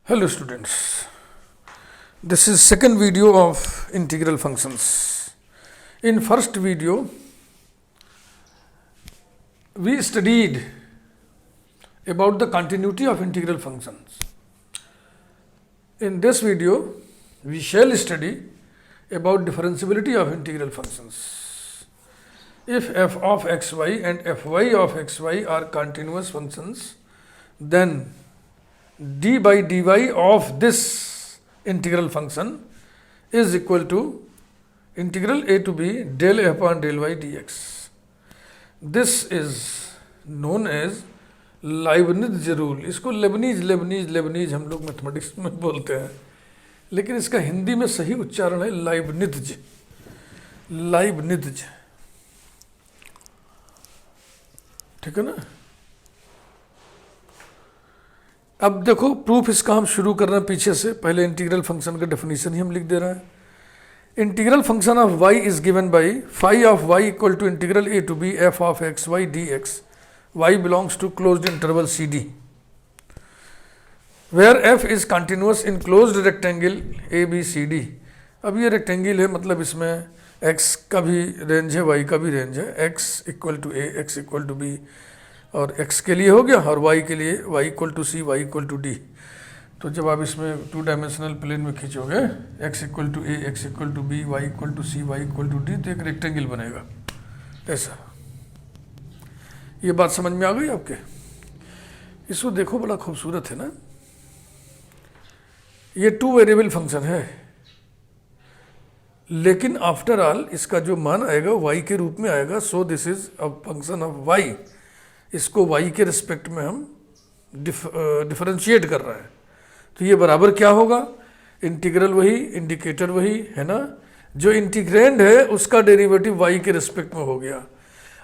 Hello students, this is second video of integral functions. In first video, we studied about the continuity of integral functions. In this video, we shall study about differentiability of integral functions. If f of xy and fy of xy are continuous functions, then d by dy of this integral function is equal to integral a to b del f upon del y dx. This is known as Leibniz rule. इसको Lebanese हम लोग mathematics में बोलते हैं, लेकिन इसका हिंदी में सही उच्चारण है लाइबनिज. ठीक है ना. अब देखो प्रूफ इसका हम शुरू कर रहे हैं पीछे से. पहले इंटीग्रल फंक्शन का डेफिनेशन ही हम लिख दे रहे हैं. Integral function of y is given by phi of y equal to integral a to b f of x y dx. y belongs to closed interval CD, where f is continuous in closed rectangle ABCD. अब ये rectangle है, मतलब इसमें x का भी range है, y का भी रेंज है. x equal to a, x equal to b, और x के लिए हो गया, और y के लिए y equal to c, y equal to d. तो जब आप इसमें टू डायमेंशनल प्लेन में खींचोगे x equal to a, x equal to b, y equal to c, y equal to d, तो एक रेक्टेंगल बनेगा ऐसा. ये बात समझ में आ गई आपके? इसको देखो, बड़ा खूबसूरत है ना. ये टू वेरिएबल फंक्शन है, लेकिन आफ्टर ऑल इसका जो मान आएगा y के रूप में आएगा. So this is a function of y. इसको y के रिस्पेक्ट में हम डिफरेंशिएट कर रहे हैं. तो ये बराबर क्या होगा? इंटीग्रल वही, इंडिकेटर वही है ना. जो इंटीग्रेंड है उसका डेरिवेटिव y के रिस्पेक्ट में हो गया.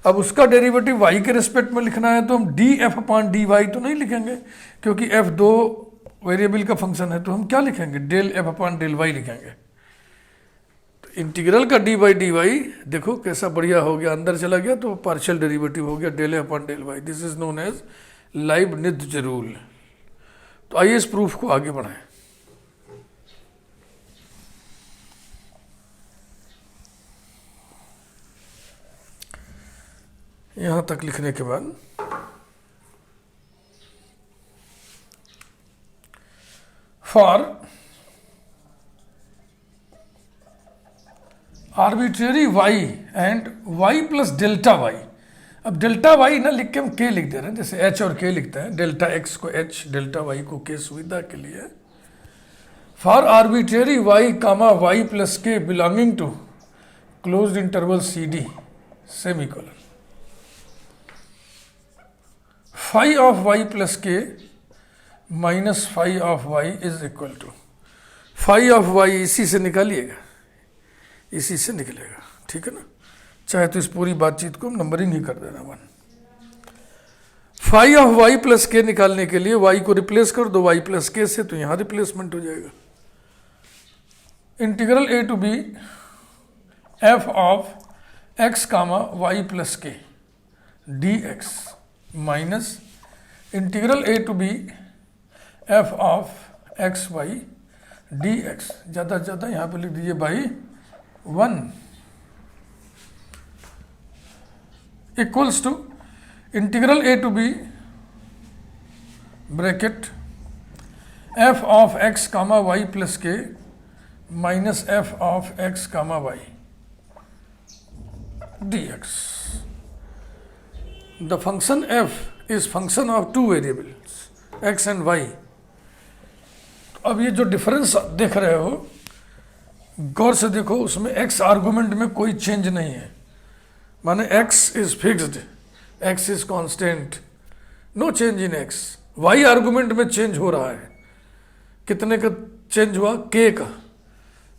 अब उसका डेरिवेटिव y के रिस्पेक्ट में लिखना है तो हम d f upon d y तो नहीं लिखेंगे, क्योंकि f दो वेरिएबल का फंक्शन है. तो हम क्या लिखेंगे? Del f upon del y लिखेंगे. तो इंटीग्रल का डी बाई डी वाई देखो कैसा बढ़िया हो गया, अंदर चला गया तो पार्शियल डेरिवेटिव हो गया del f upon del y. This is known as Leibniz rule. तो आइए इस प्रूफ को आगे बढ़ाएं. यहां तक लिखने के बाद for arbitrary y and y plus delta y. अब डेल्टा y ना लिख के हम k लिख दे रहे हैं, जैसे h और k लिखते हैं. डेल्टा x को h, डेल्टा y को k सुविधा के लिए. For arbitrary y comma y plus k belonging to closed interval CD semicolon. Phi of y plus k minus phi of y is equal to phi of y. इसी से निकालिएगा, इसी से निकलेगा. ठीक है ना. चाहे तो इस पूरी बातचीत को नंबरिंग ही कर देना 1. फाई ऑफ y प्लस के निकालने के लिए y को रिप्लेस कर दो y प्लस के से, तो यहां रिप्लेसमेंट हो जाएगा. Integral a to b f of x comma y plus k dx minus integral a to b f of x y d x. ज़्यादा से ज़्यादा यहाँ पे लिख दीजिए by 1 equals to integral a to b bracket f of x comma y plus k minus f of x comma y d x. The function f is function of two variables x and y. अब ये जो difference देख रहे हो गौर से देखो, उसमें x argument में कोई चेंज नहीं है. माने x is fixed, x is constant, no change in x. y argument में चेंज हो रहा है. कितने का चेंज हुआ? k का.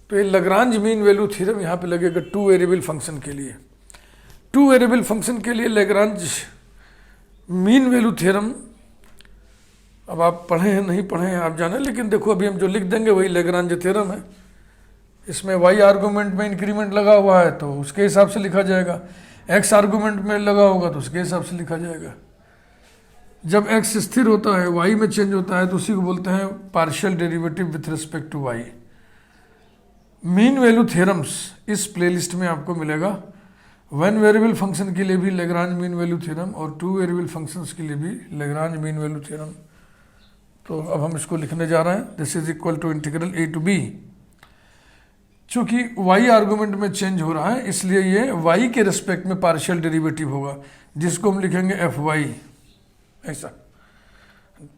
तो ये लग्रांज मीन वैल्यू थ्योरम यहाँ पे लगेगा टू वेरिएबल फंक्शन के लिए. टू वेरिएबल फंक्शन के लिए लैग्रांज मीन वैल्यू थ्योरम, अब आप पढ़े हैं नहीं पढ़े हैं आप जाने, लेकिन देखो अभी हम जो लिख देंगे वही लैग्रांज थ्योरम है. इसमें y आर्गुमेंट में इंक्रीमेंट लगा हुआ है तो उसके हिसाब से लिखा जाएगा, x आर्गुमेंट में लगा होगा तो उसके हिसाब से लिखा जाएगा. जब x स्थिर होता है y में चेंज होता है तो उसी को बोलते हैं partial derivative with respect to y। Mean value theorems इस प्लेलिस्ट में आपको मिलेगा। वन वेरिएबल फंक्शन के लिए भी लेग्रांज मीन वैल्यू थ्योरम और टू वेरिएबल फंक्शंस के लिए भी लेग्रांज मीन वैल्यू थ्योरम। तो अब हम इसको लिखने जा रहे हैं। This is equal to integral a to b। चूंकि y आर्गुमेंट में चेंज हो रहा है इसलिए ये y के रिस्पेक्ट में पार्शियल डेरिवेटिव होगा, जिसको हम लिखेंगे एफ वाई। ऐसा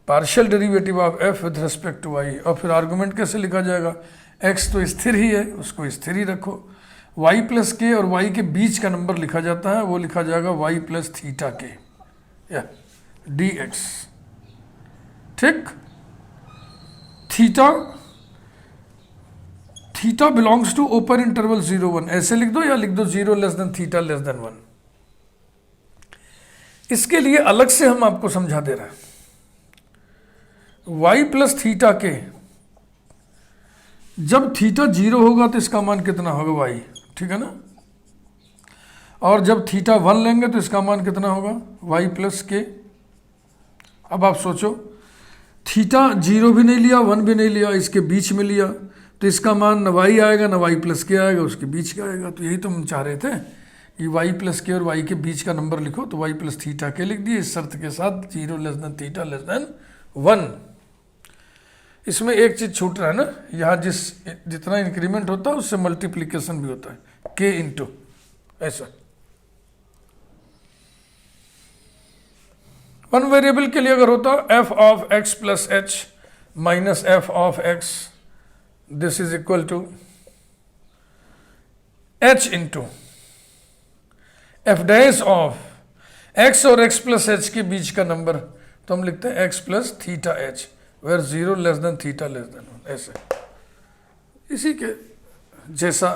partial derivative of f with respect to y। और फिर आर्गुमेंट कैसे लिखा जाएगा, x तो स्थिर ही है उसको स्थिर ही रखो, y प्लस के और y के बीच का नंबर लिखा जाता है, वो लिखा जाएगा y प्लस थीटा के या dx। ठीक, theta belongs to open interval 0-1 ऐसे लिख दो या लिख दो 0 less than theta less than 1। इसके लिए अलग से हम आपको समझा दे रहे हैं। y प्लस थीटा के जब थीटा 0 होगा तो इसका मान कितना होगा y, ठीक है ना। और जब थीटा 1 लेंगे तो इसका मान कितना होगा y प्लस के। अब आप सोचो, थीटा 0 भी नहीं लिया 1 भी नहीं लिया, इसके बीच में लिया तो इसका मान न y आएगा न y प्लस के आएगा, उसके बीच का आएगा। तो यही तो हम चाह रहे थे कि y प्लस के और y के बीच का नंबर लिखो, तो y प्लस थीटा के लिख दिए इस शर्त के साथ 0 less than theta less than 1। इसमें एक चीज छूट रहा है ना, यहाँ जितना इंक्रीमेंट होता है उससे मल्टीप्लीकेशन भी होता है, k इंटू ऐसा। वन वेरिएबल के लिए अगर होता f of x plus h minus f of x, this is equal to h into f dash of x और x प्लस एच के बीच का नंबर, तो हम लिखते हैं x plus theta h where 0 less than theta less than 1 ऐसे। इसी के जैसा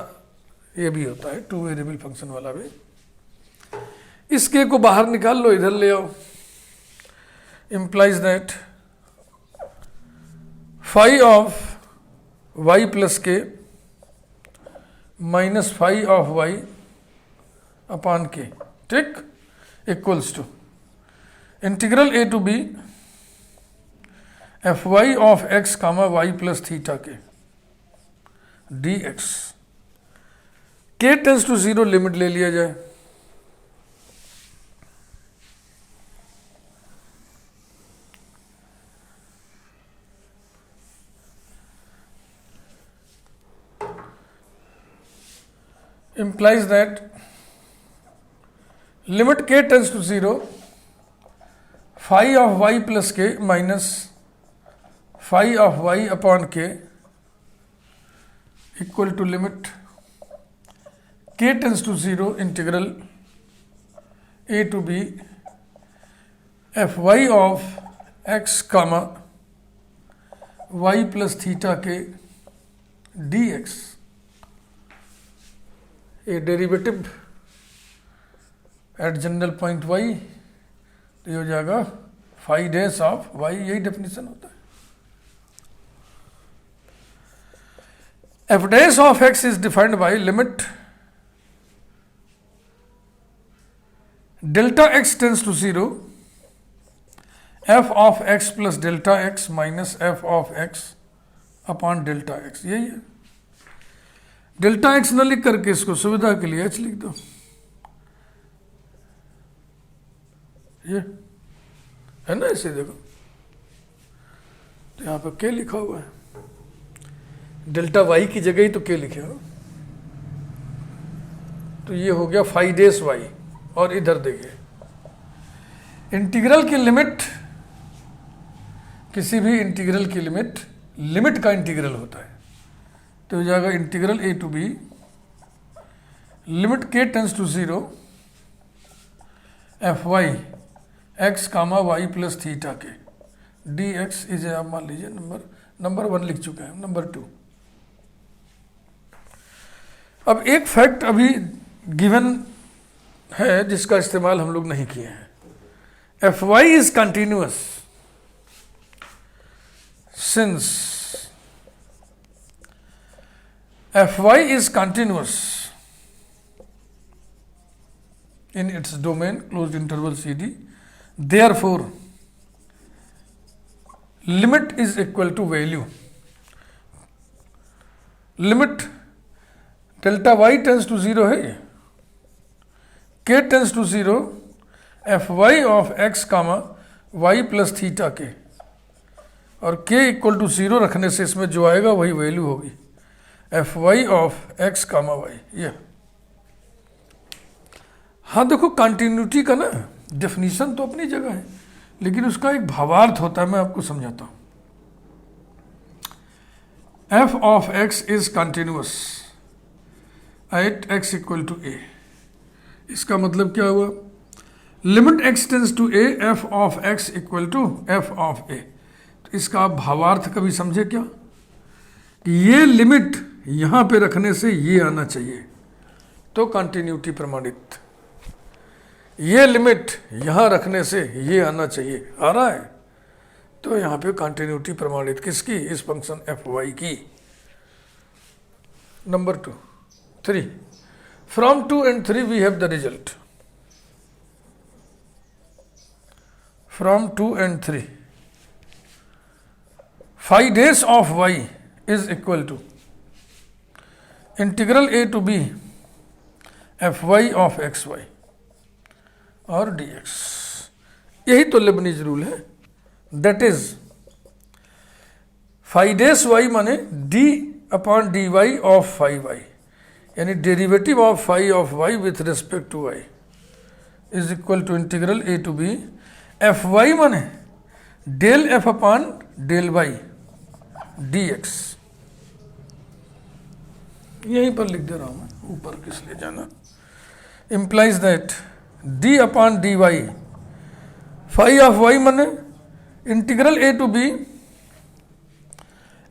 ये भी होता है टू वेरिएबल फंक्शन वाला भी। इस के को बाहर निकाल लो, इधर ले आओ। implies that phi of y plus k minus phi of y upon k, ठीक, equals to integral a to b fy of x comma y plus theta k dx। k tends to 0 limit ले लिया जाए, implies that limit k tends to 0 phi of y plus k minus phi of y upon k equal to limit k tends to 0 integral a to b fy of x comma y plus theta k dx। A derivative at general point y, तो ये हो जाएगा phi dash of y, यही definition होता है। F dash of x is defined by limit delta x tends to 0 f of x plus delta x minus f of x upon delta x, यही है। Delta x न लिख करके इसको सुविधा के लिए एच लिख दो, ये है ना, ऐसे देखो तो यहाँ पर के लिखा हुआ है, डेल्टा वाई की जगह ही तो के लिखे हो, तो ये हो गया फाई डेस वाई। और इधर देखिए इंटीग्रल की लिमिट, किसी भी इंटीग्रल की लिमिट का इंटीग्रल होता है, तो हो जाएगा integral a to b limit k tends to 0 f y x comma y plus theta k d x is, आप मान लीजिए नंबर 1 लिख चुके हैं, नंबर 2। अब एक फैक्ट अभी गिवन है जिसका इस्तेमाल हम लोग नहीं किए हैं। F y is continuous since fy is continuous in its domain closed interval CD, therefore limit is equal to value, limit delta y tends to zero है ये, k tends to zero f y of x comma y plus theta k, और के equal to zero रखने से इसमें जो आएगा वही वैल्यू होगी, f y of x comma y. ये हाँ देखो, कंटिन्यूटी का ना डेफिनीशन तो अपनी जगह है, लेकिन उसका एक भावार्थ होता है, मैं आपको समझाता हूं। F of x is continuous at x equal to a. इसका मतलब क्या हुआ, limit x tends to a f of x equal to f of a. तो इसका आप भावार्थ कभी समझे क्या, कि ये लिमिट यहां पे रखने से ये आना चाहिए तो कंटिन्यूटी प्रमाणित, ये लिमिट यहां रखने से ये आना चाहिए, आ रहा है तो यहां पे कंटिन्यूटी प्रमाणित। किसकी, इस फंक्शन एफ वाई की। Number 2, 3 from 2 and 3 we have the result, from 2 and 3 phi dash of y is equal to integral a to b f y of x y और डी एक्स। यही तो Leibniz rule है, that is phi dash y माने d upon d y of phi y, यानी derivative of phi of y with respect to Y is equal to integral a to b f y माने del f upon del y d x. यहीं पर लिख दे रहा हूं मैं, ऊपर किस लिए जाना। Implies that d upon d y phi of y माने integral a to b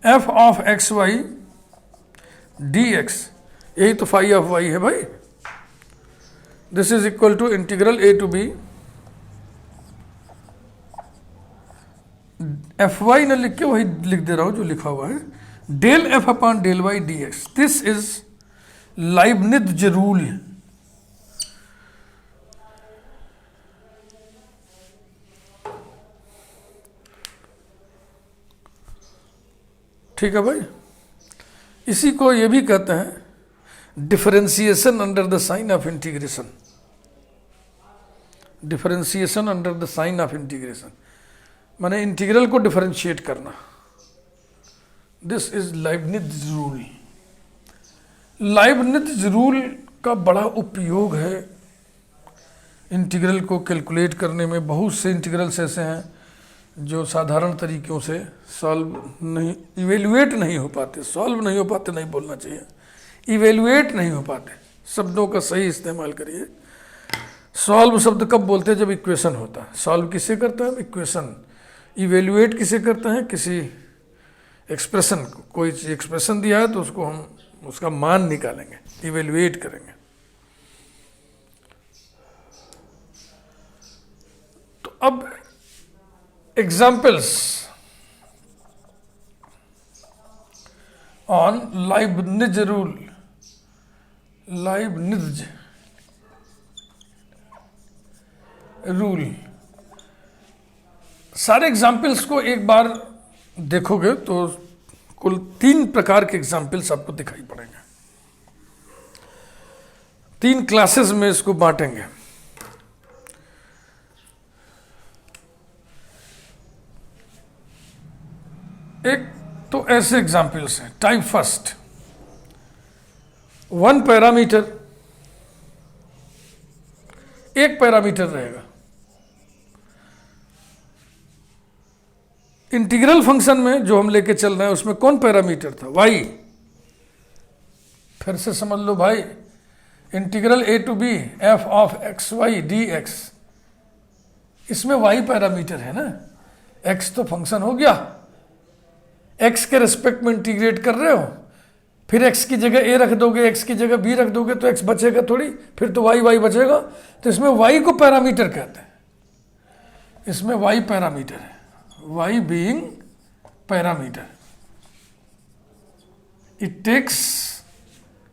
f of x y d x, यही तो फाई ऑफ वाई है भाई। This is equal to integral a to b f y न लिख के वही लिख दे रहा हूं जो लिखा हुआ है, del f upon del y d x. This is Leibniz rule. ठीक है भाई, इसी को ये भी कहते हैं differentiation under the sign of integration, differentiation under the sign of integration माने इंटीग्रल को डिफरेंशिएट करना। This is Leibniz rule. Leibniz rule का बड़ा उपयोग है इंटीग्रल को कैलकुलेट करने में। बहुत से इंटीग्रल्स ऐसे हैं जो साधारण तरीक़ों से सॉल्व नहीं, इवेल्युएट नहीं हो पाते, सॉल्व नहीं हो पाते नहीं बोलना चाहिए, इवेल्युएट नहीं हो पाते। शब्दों का सही इस्तेमाल करिए। सॉल्व शब्द कब बोलते हैं, जब इक्वेशन होता है। सॉल्व किसे करता है, इक्वेशन। इवेल्युएट किसे करते हैं, किसी एक्सप्रेशन को, कोई एक्सप्रेशन दिया है तो उसको हम उसका मान निकालेंगे, इवेल्युएट करेंगे। तो अब examples on Leibniz rule, Leibniz rule. सारे एग्जाम्पल्स को एक बार देखोगे तो कुल 3 प्रकार के एग्जाम्पल्स आपको दिखाई पड़ेंगे। 3 क्लासेस में इसको बांटेंगे। एक तो ऐसे एग्जाम्पल्स हैं, टाइप फर्स्ट, 1 पैरामीटर, एक पैरामीटर रहेगा। इंटीग्रल फंक्शन में जो हम लेके चल रहे हैं उसमें कौन पैरामीटर था, y। फिर से समझ लो भाई, integral a to b f of x y d x, इसमें y पैरामीटर है ना। x तो फंक्शन हो गया, x के रिस्पेक्ट में इंटीग्रेट कर रहे हो, फिर x की जगह a रख दोगे, x की जगह b रख दोगे तो x बचेगा थोड़ी, फिर तो y बचेगा। तो इसमें y को पैरामीटर कहते हैं, इसमें y पैरामीटर है, y being parameter. It takes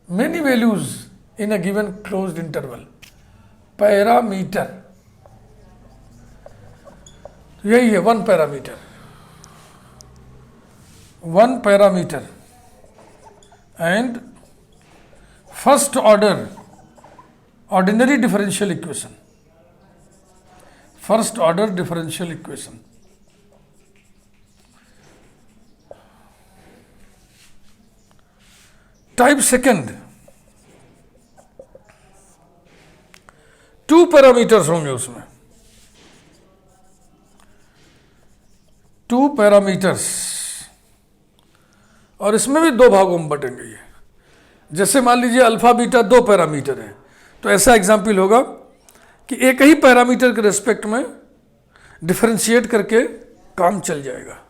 many values in a given closed interval. Parameter, यही है 1 parameter. 1 parameter and first order ordinary differential equation, first order differential equation. Type second, 2 parameters होंगे उसमें, 2 parameters, और इसमें भी 2 भागों में बटेंगे ये। जैसे मान लीजिए अल्फा बीटा 2 पैरामीटर है, तो ऐसा एग्जाम्पल होगा कि एक ही पैरामीटर के रेस्पेक्ट में डिफरेंशिएट करके काम चल जाएगा।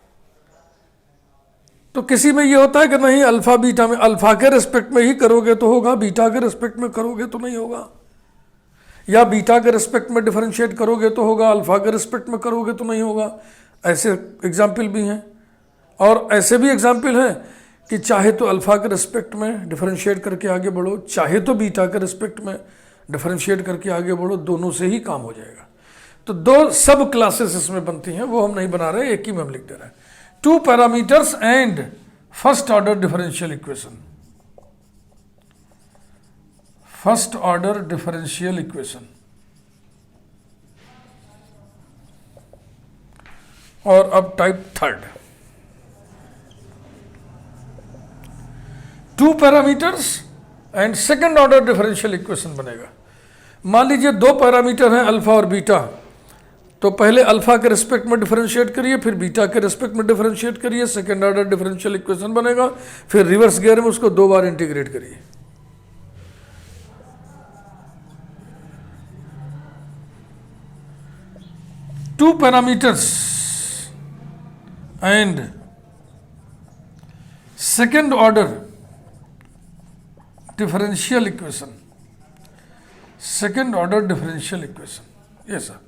तो किसी में ये होता है कि नहीं, अल्फा बीटा में अल्फा के रेस्पेक्ट में ही करोगे तो होगा, बीटा के रेस्पेक्ट में करोगे तो नहीं होगा, या बीटा के रेस्पेक्ट में डिफरेंशिएट करोगे तो होगा, अल्फा के रेस्पेक्ट में करोगे तो नहीं होगा। ऐसे एग्जाम्पल भी हैं, और ऐसे भी एग्जाम्पल हैं कि चाहे तो अल्फा के रेस्पेक्ट में डिफरेंशिएट करके आगे बढ़ो, चाहे तो बीटा के रेस्पेक्ट में डिफरेंशिएट करके आगे बढ़ो, दोनों से ही काम हो जाएगा। तो 2 सब क्लासेस इसमें बनती हैं, वो हम नहीं बना रहे, एक ही में हम लिख दे रहे हैं। 2 parameters and first order differential equation, first order differential equation। और अब type third, 2 parameters and second order differential equation बनेगा। मान लीजिए 2 पैरामीटर हैं अल्फा और बीटा, तो पहले अल्फा के रेस्पेक्ट में डिफरेंशिएट करिए, फिर बीटा के रेस्पेक्ट में डिफरेंशिएट करिए, सेकंड ऑर्डर डिफरेंशियल इक्वेशन बनेगा। फिर रिवर्स गियर में उसको 2 बार इंटीग्रेट करिए। Two parameters and second order differential equation, second order differential equation, ये सर,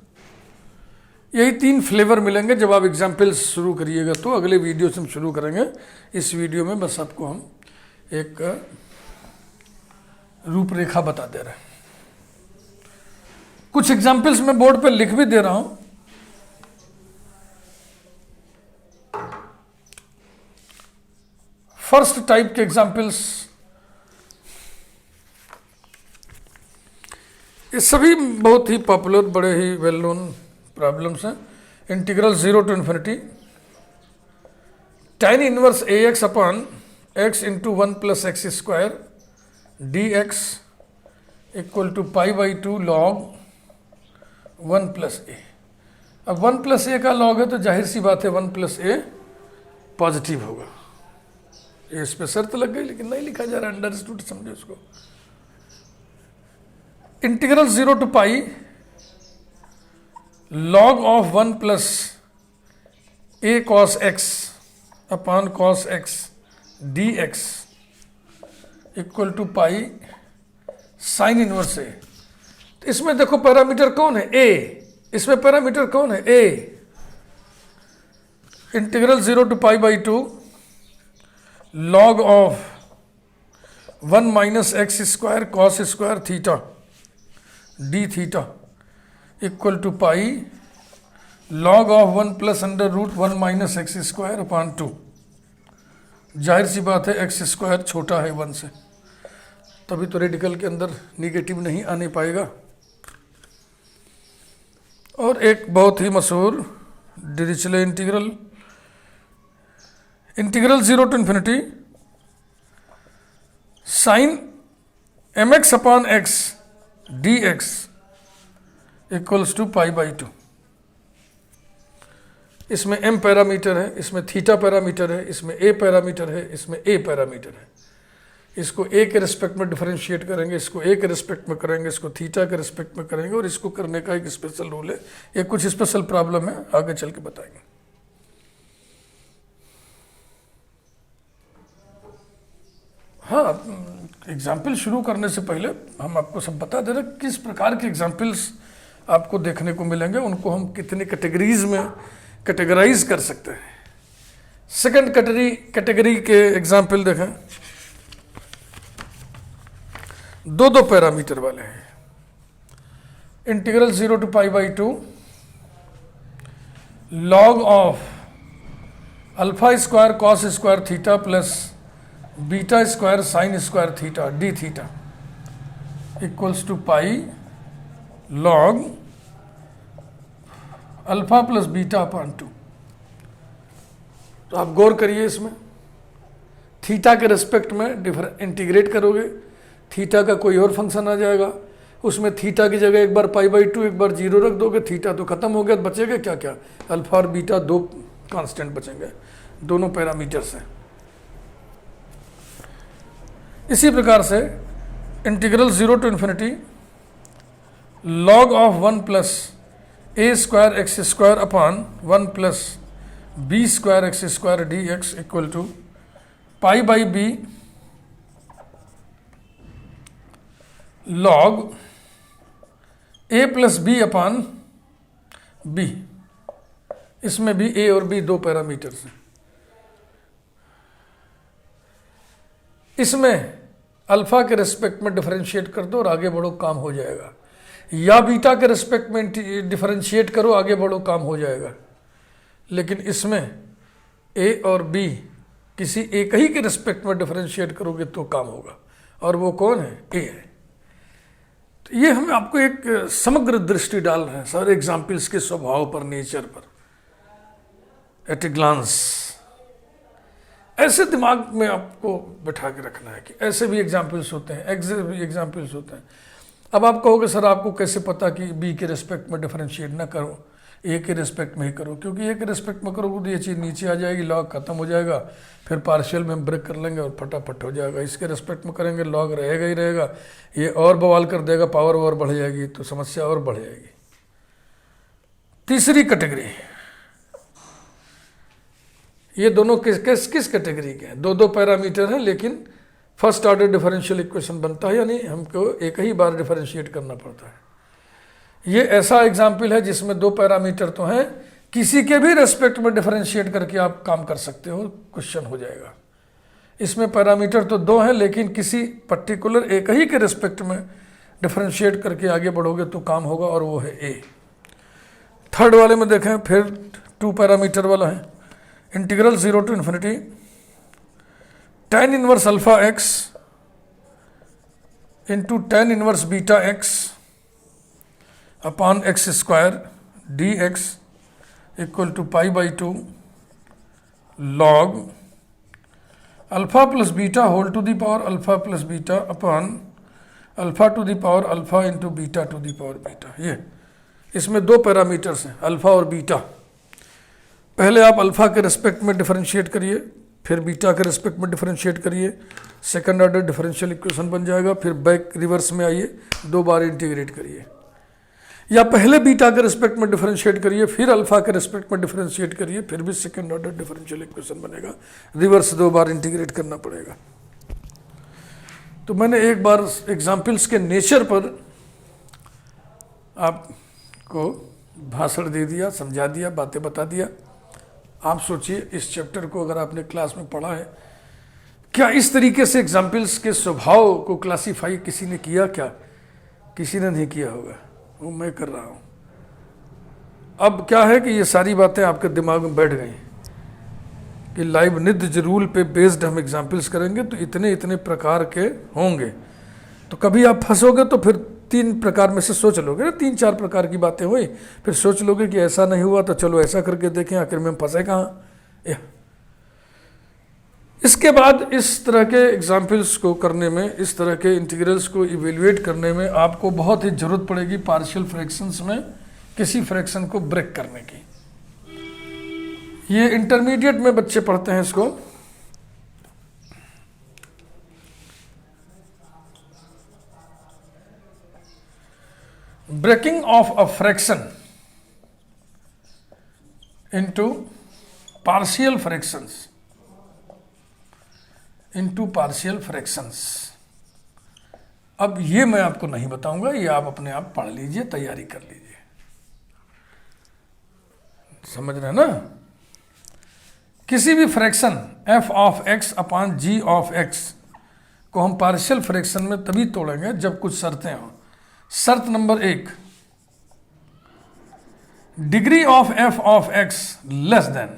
यही 3 फ्लेवर मिलेंगे। जब आप एग्जाम्पल्स शुरू करिएगा तो अगले वीडियो से हम शुरू करेंगे। इस वीडियो में बस आपको हम एक रूपरेखा बता दे रहे हैं। कुछ एग्जाम्पल्स मैं बोर्ड पर लिख भी दे रहा हूं। फर्स्ट टाइप के एग्जाम्पल्स, ये सभी बहुत ही पॉपुलर, बड़े ही वेल नोन प्रॉब्लम्स हैं। Integral 0 to infinity tan inverse ax upon x into 1 plus x square dx equal to π/2 log 1 plus a. अब 1 प्लस ए का लॉग है तो जाहिर सी बात है 1 प्लस ए पॉजिटिव होगा। ये इस पर शर्त लग गई, लेकिन नहीं लिखा जा रहा, अंडरस्टूड समझे उसको। Integral 0 to pi log of 1 plus a cos x upon cos x d x equal to pi sine inverse a. तो इसमें देखो पैरामीटर कौन है, ए, इसमें पैरामीटर कौन है, a. Integral 0 to π/2 log of 1 minus x square cos square theta d theta equal to pi log of 1 plus under root 1 minus x square upon 2। जाहिर सी बात है एक्स स्क्वायर छोटा है 1 से, तभी तो रेडिकल के अंदर निगेटिव नहीं आने पाएगा। और एक बहुत ही मशहूर Dirichlet integral, integral 0 to infinity sine mx upon x dx equals to π/2। इसमें m पैरामीटर है, इसमें थीटा पैरामीटर है, इसमें a पैरामीटर है, इसमें a पैरामीटर है। इसको a के रिस्पेक्ट में डिफरेंशिएट करेंगे, इसको a के रिस्पेक्ट में करेंगे, इसको थीटा के रिस्पेक्ट में करेंगे, और इसको करने का एक स्पेशल रूल है। ये कुछ स्पेशल प्रॉब्लम है, आगे चल के बताएंगे। हाँ, एग्जाम्पल शुरू करने से पहले हम आपको सब बता दे रहे किस प्रकार के एग्जाम्पल्स आपको देखने को मिलेंगे, उनको हम कितने कैटेगरीज में कैटेगराइज कर सकते हैं। सेकंड कैटेगरी के एग्जाम्पल देखें, 2 पैरामीटर वाले हैं। Integral 0 to π/2 log of alpha square cos square theta plus beta square sine square theta d theta equals to pi log alpha plus beta upon 2। तो आप गौर करिए, इसमें थीटा के रिस्पेक्ट में इंटीग्रेट करोगे, थीटा का कोई और फंक्शन आ जाएगा, उसमें थीटा की जगह एक बार पाई/2 एक बार 0 रख दोगे, थीटा तो खत्म हो गया, बचेगा क्या क्या, अल्फा और बीटा, दो कांस्टेंट बचेंगे, दोनों पैरामीटर्स हैं। इसी प्रकार से integral 0 to infinity log of 1 plus a square x square upon 1 plus b square x square d x equal to पाई/b log a plus b upon b. इसमें भी a और b दो पैरामीटर्स हैं। इसमें अल्फा के रिस्पेक्ट में differentiate कर दो और आगे बढ़ो, काम हो जाएगा, या बीटा के रिस्पेक्ट में डिफरेंशिएट करो, आगे बढ़ो, काम हो जाएगा। लेकिन इसमें a और b किसी एक ही के रिस्पेक्ट में डिफरेंशिएट करोगे तो काम होगा, और वो कौन है, a है। तो ये हम आपको एक समग्र दृष्टि डाल रहे हैं सारे एग्जाम्पल्स के स्वभाव पर, नेचर पर, एट ए ग्लांस। ऐसे दिमाग में आपको बैठा के रखना है कि ऐसे भी एग्जाम्पल्स होते हैं, ऐसे भी एग्जाम्पल्स होते हैं। अब आप कहोगे सर आपको कैसे पता कि बी के रिस्पेक्ट में डिफरेंशिएट ना करो, ए के रिस्पेक्ट में ही करो, क्योंकि ए के रिस्पेक्ट में करोगे तो ये चीज़ नीचे आ जाएगी, लॉग खत्म हो जाएगा, फिर पार्शियल में ब्रेक कर लेंगे और फटाफट हो जाएगा। इसके रिस्पेक्ट में करेंगे लॉग रहेगा ही रहेगा, ये और बवाल कर देगा, पावर और बढ़ जाएगी, तो समस्या और बढ़ जाएगी। तीसरी कैटेगरी, ये दोनों किस कैटेगरी के हैं, दो पैरामीटर हैं, लेकिन फर्स्ट ऑर्डर डिफरेंशियल इक्वेशन बनता है, यानी हमको एक ही बार डिफरेंशिएट करना पड़ता है। ये ऐसा एग्जाम्पल है जिसमें दो पैरामीटर तो हैं, किसी के भी रेस्पेक्ट में डिफरेंशिएट करके आप काम कर सकते हो, क्वेश्चन हो जाएगा। इसमें पैरामीटर तो दो हैं, लेकिन किसी पर्टिकुलर एक ही के रेस्पेक्ट में डिफरेंशिएट करके आगे बढ़ोगे तो काम होगा, और वो है ए। थर्ड वाले में देखें, फिर 2 पैरामीटर वाला है, integral 0 to infinity tan inverse alpha x into tan inverse beta x upon x square d x equal to पाई/2 log alpha plus beta whole to the power alpha plus beta upon alpha to the power alpha into beta to the power beta. ये इसमें दो parameters हैं, alpha और beta. पहले आप alpha के respect में डिफरेंशिएट करिए, फिर बीटा के रिस्पेक्ट में डिफरेंशिएट करिए, सेकंड ऑर्डर डिफरेंशियल इक्वेशन बन जाएगा। फिर बैक रिवर्स में आइए, 2 बार इंटीग्रेट करिए, या पहले बीटा के रिस्पेक्ट में डिफरेंशिएट करिए, फिर अल्फा के रिस्पेक्ट में डिफरेंशिएट करिए, फिर भी सेकंड ऑर्डर डिफरेंशियल इक्वेशन बनेगा। रिवर्स 2 बार इंटीग्रेट करना पड़ेगा। तो मैंने एक बार एग्जाम्पल्स के नेचर पर आपको भाषण दे दिया, समझा दिया, बातें बता दिया। आप सोचिए, इस चैप्टर को अगर आपने क्लास में पढ़ा है, क्या इस तरीके से एग्जाम्पल्स के स्वभाव को क्लासीफाई किसी ने किया? क्या किसी ने नहीं किया होगा, वो मैं कर रहा हूँ। अब क्या है कि ये सारी बातें आपके दिमाग में बैठ गई कि लाइबनिज़ रूल पे बेस्ड हम एग्जाम्पल्स करेंगे तो इतने इतने प्रकार के होंगे। तो कभी आप फंसोगे तो फिर 3 प्रकार में से सोच लोगे ना, 3-4 प्रकार की बातें हुई, फिर सोच लोगे कि ऐसा नहीं हुआ तो चलो ऐसा करके देखें, आखिर में हम फंसे कहाँ। इसके बाद इस तरह के एग्जाम्पल्स को करने में, इस तरह के इंटीग्रल्स को इवेल्युएट करने में आपको बहुत ही ज़रूरत पड़ेगी पार्शियल फ्रैक्शंस में किसी फ्रैक्शन को ब्रेक करने की। ये इंटरमीडिएट में बच्चे पढ़ते हैं इसको। Breaking of a fraction into partial fractions, into partial fractions. अब ये मैं आपको नहीं बताऊंगा, ये आप अपने आप पढ़ लीजिए, तैयारी कर लीजिए। समझ रहे हैं ना? किसी भी fraction f of x upon g of x को हम पार्शियल फ्रैक्शन में तभी तोड़ेंगे जब कुछ शर्तें हों। शर्त number 1, degree of f of x less than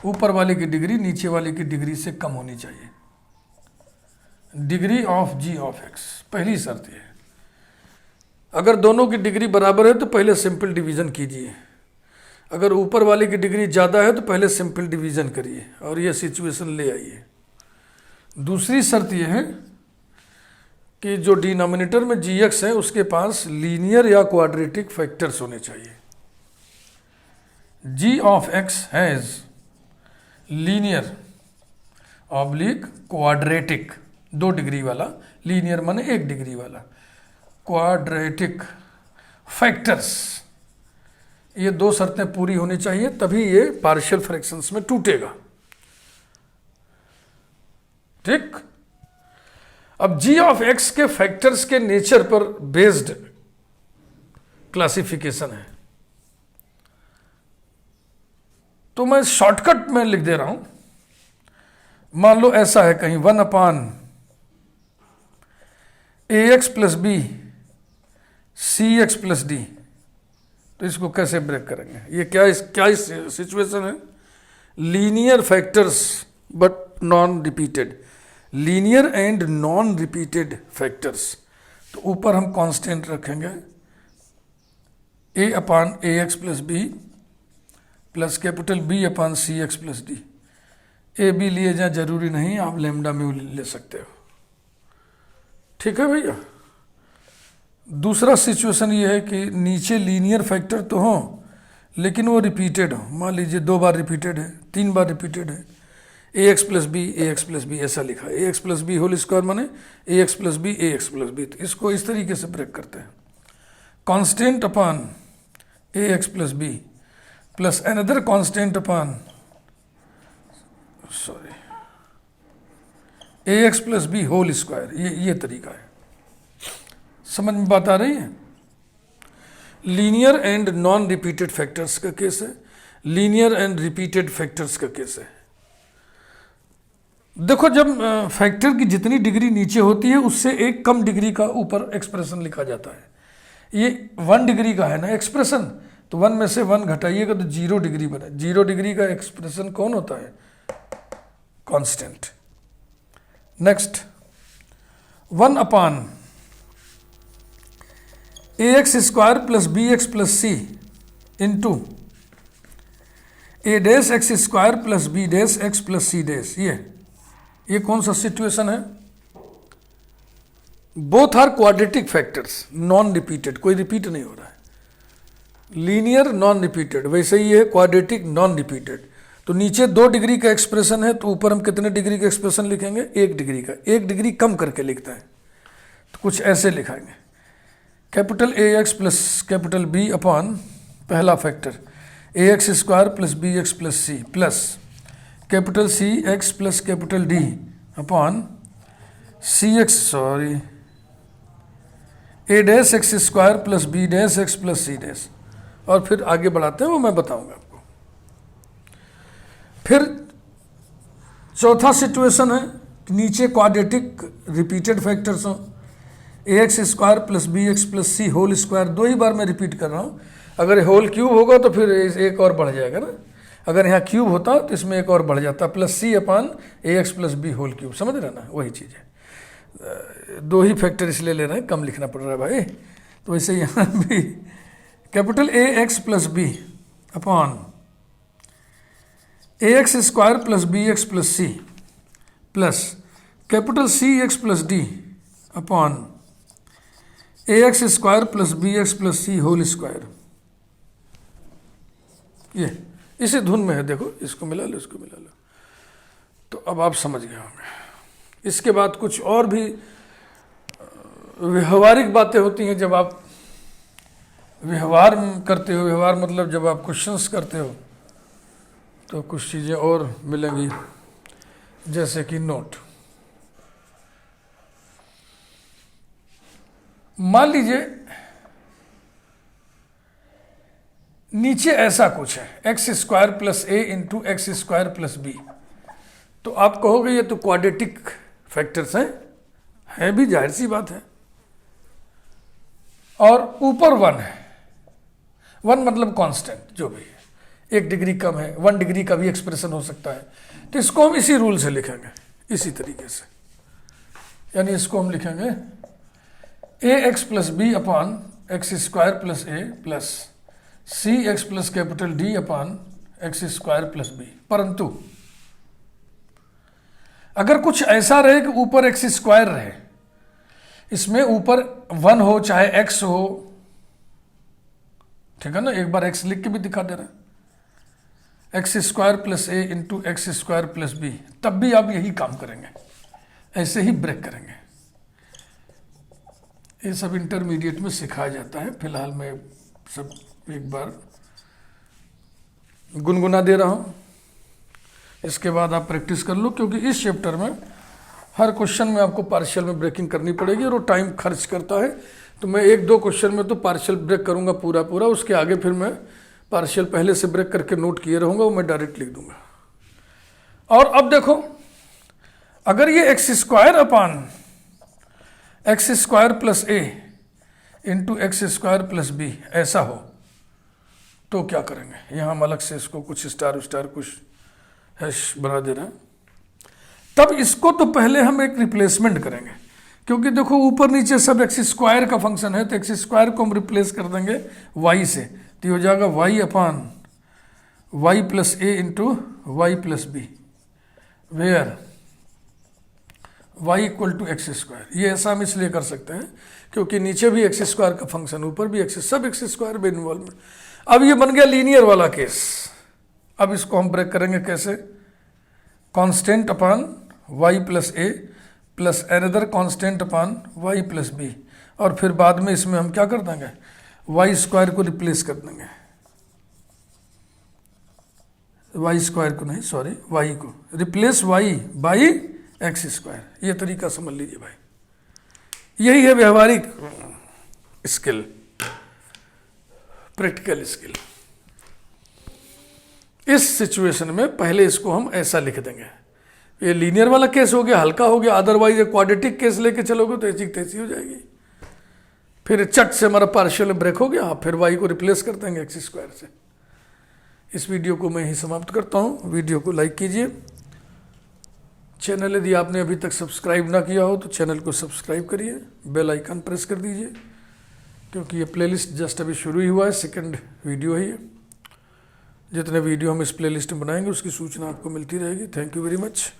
ऊपर वाले की डिग्री नीचे वाले की डिग्री से कम होनी चाहिए। Degree of g of x, पहली शर्त है। अगर दोनों की डिग्री बराबर है तो पहले सिंपल डिवीजन कीजिए, अगर ऊपर वाले की डिग्री ज़्यादा है तो पहले सिंपल डिवीजन करिए और ये सिचुएशन ले आइए। दूसरी शर्त यह है कि जो डिनोमिनेटर में जी एक्स है उसके पास लीनियर या क्वाड्रेटिक फैक्टर्स होने चाहिए। G of x has linear oblique quadratic, 2 degree वाला, लीनियर माने 1 डिग्री वाला, क्वाड्रेटिक फैक्टर्स। ये 2 शर्तें पूरी होनी चाहिए तभी ये पार्शियल फ्रैक्शंस में टूटेगा। ठीक। अब जी ऑफ एक्स के फैक्टर्स के नेचर पर बेस्ड क्लासिफिकेशन है, तो मैं शॉर्टकट में लिख दे रहा हूं। मान लो ऐसा है कहीं 1 upon a x plus b c x plus d, तो इसको कैसे ब्रेक करेंगे? ये क्या सिचुएशन है? Linear factors but non repeated, linear and non repeated factors. तो ऊपर हम कांस्टेंट रखेंगे a upon a x plus b plus capital B upon c x plus d. A b लिए जाए जरूरी नहीं, आप लेमडा म्यू ले सकते हो। ठीक है भैया। दूसरा सिचुएशन ये है कि नीचे लीनियर फैक्टर तो हो लेकिन वो रिपीटेड हो। मान लीजिए 2 बार रिपीटेड है, 3 बार रिपीटेड है। ए एक्स प्लस बी ऐसा लिखा है, a x plus b whole square माने ए एक्स प्लस बी। तो इसको इस तरीके से ब्रेक करते हैं, constant upon a x plus b plus another constant upon a x plus b whole square. ये तरीका है। समझ में बात आ रही है? Linear and non repeated factors का केस है, लीनियर एंड रिपीटेड फैक्टर्स का केस है। देखो, जब फैक्टर की जितनी डिग्री नीचे होती है उससे एक कम डिग्री का ऊपर एक्सप्रेशन लिखा जाता है। ये 1 डिग्री का है ना एक्सप्रेशन, तो 1 में से 1 घटाइएगा तो 0 डिग्री बने। 0 डिग्री का एक्सप्रेशन कौन होता है? Constant. Next 1 upon a x square plus b x plus c into a dash x square plus b dash x plus c dash. ये कौन सा सिचुएशन है? Both are quadratic factors, non repeated, कोई repeat नहीं हो रहा है। Linear non repeated, वैसे ही है क्वाड्रेटिक नॉन रिपीटेड। तो नीचे 2 डिग्री का एक्सप्रेशन है तो ऊपर हम कितने डिग्री का एक्सप्रेशन लिखेंगे? 1 डिग्री का। 1 डिग्री कम करके लिखता है तो कुछ ऐसे लिखाएंगे, कैपिटल ए x plus capital B upon पहला factor a x square plus b x plus c plus capital C x plus capital D upon c x a dash x square plus b dash x plus c dash. और फिर आगे बढ़ाते हैं, वो मैं बताऊंगा आपको। फिर चौथा सिचुएशन है कि नीचे क्वाड्रेटिक रिपीटेड फैक्टर्स हो, a x square plus b x plus c whole square. 2 ही बार मैं रिपीट कर रहा हूँ। अगर होल क्यूब होगा तो फिर एक और बढ़ जाएगा ना, अगर यहाँ क्यूब होता तो इसमें एक और बढ़ जाता, plus c upon a x plus b whole cube. समझ रहे ना? वही चीज़ है। 2 ही फैक्टर इसलिए ले रहे हैं, कम लिखना पड़ रहा है भाई। तो वैसे यहाँ भी capital A x plus b upon a x square plus b x plus c plus capital C x plus d upon a x square plus b x plus c whole square. ये इसी धुन में है, देखो, इसको मिला लो, इसको मिला लो। तो अब आप समझ गए होंगे। इसके बाद कुछ और भी व्यवहारिक बातें होती हैं जब आप व्यवहार करते हो। व्यवहार मतलब जब आप क्वेश्चंस करते हो तो कुछ चीज़ें और मिलेंगी, जैसे कि नोट। मान लीजिए नीचे ऐसा कुछ है, x square plus a into x square plus b. तो आप कहोगे ये तो क्वाड्रेटिक फैक्टर्स हैं भी, जाहिर सी बात है। और ऊपर 1 है, 1 मतलब कांस्टेंट जो भी है। 1 डिग्री कम है, 1 डिग्री का भी एक्सप्रेशन हो सकता है। तो इसको हम इसी रूल से लिखेंगे, इसी तरीके से, यानी इसको हम लिखेंगे ए एक्स प्लस बी अपान एक्स स्क्वायर प्लस ए प्लस सी एक्स प्लस कैपिटल डी अपान एक्स स्क्वायर प्लस बी। परंतु अगर कुछ ऐसा रहे कि ऊपर एक्स स्क्वायर रहे, इसमें ऊपर 1 हो चाहे x हो, ठीक है ना, एक बार x लिख के भी दिखा दे रहा है, x square plus a into x square plus b, तब भी आप यही काम करेंगे, ऐसे ही ब्रेक करेंगे। ये सब इंटरमीडिएट में सिखाया जाता है, फिलहाल मैं सब एक बार गुनगुना दे रहा हूँ, इसके बाद आप प्रैक्टिस कर लो, क्योंकि इस चैप्टर में हर क्वेश्चन में आपको पार्शियल में ब्रेकिंग करनी पड़ेगी और वो टाइम खर्च करता है। तो मैं 1-2 क्वेश्चन में तो पार्शियल ब्रेक करूंगा पूरा, उसके आगे फिर मैं पार्शियल पहले से ब्रेक करके नोट किए रहूंगा, वो मैं डायरेक्ट लिख दूंगा। और अब देखो, अगर ये x square upon x square plus a into x square plus b ऐसा हो तो क्या करेंगे? यहाँ हम अलग से इसको कुछ स्टार कुछ हैश बना दे रहे हैं। तब इसको तो पहले हम एक रिप्लेसमेंट करेंगे, क्योंकि देखो ऊपर नीचे सब एक्स स्क्वायर का फंक्शन है, तो एक्स स्क्वायर को हम रिप्लेस कर देंगे वाई से, तो हो जाएगा y upon y plus a into y plus b, where y equal to x square. ये ऐसा हम इसलिए कर सकते हैं क्योंकि नीचे भी एक्स स्क्वायर का फंक्शन, ऊपर भी एक्स, सब एक्स स्क्वायर में इन्वॉल्व। अब ये बन गया लीनियर वाला केस। अब इसको हम ब्रेक करेंगे कैसे? कांस्टेंट अपान वाई प्लस ए प्लस एनदर कांस्टेंट अपान वाई प्लस बी, और फिर बाद में इसमें हम क्या कर देंगे? वाई स्क्वायर को रिप्लेस कर देंगे, वाई स्क्वायर को नहीं, सॉरी, वाई को replace y by x square. ये तरीका समझ लीजिए भाई, यही है व्यवहारिक स्किल, प्रैक्टिकल स्किल। इस सिचुएशन में पहले इसको हम ऐसा लिख देंगे, ये लीनियर वाला केस हो गया, हल्का हो गया। अदरवाइज क्वाड्रेटिक केस लेके चलोगे तो ऐसी तैसी हो जाएगी, फिर चट से हमारा पार्शियल ब्रेक हो गया, फिर वाई को रिप्लेस कर देंगे एक्स स्क्वायर से। इस वीडियो को मैं ही समाप्त करता हूँ। वीडियो को लाइक कीजिए, चैनल यदि आपने अभी तक सब्सक्राइब ना किया हो तो चैनल को सब्सक्राइब करिए, बेल आइकन प्रेस कर दीजिए, क्योंकि ये प्लेलिस्ट जस्ट अभी शुरू ही हुआ है, सेकंड वीडियो है ये। जितने वीडियो हम इस प्लेलिस्ट में बनाएंगे उसकी सूचना आपको मिलती रहेगी। Thank you very much.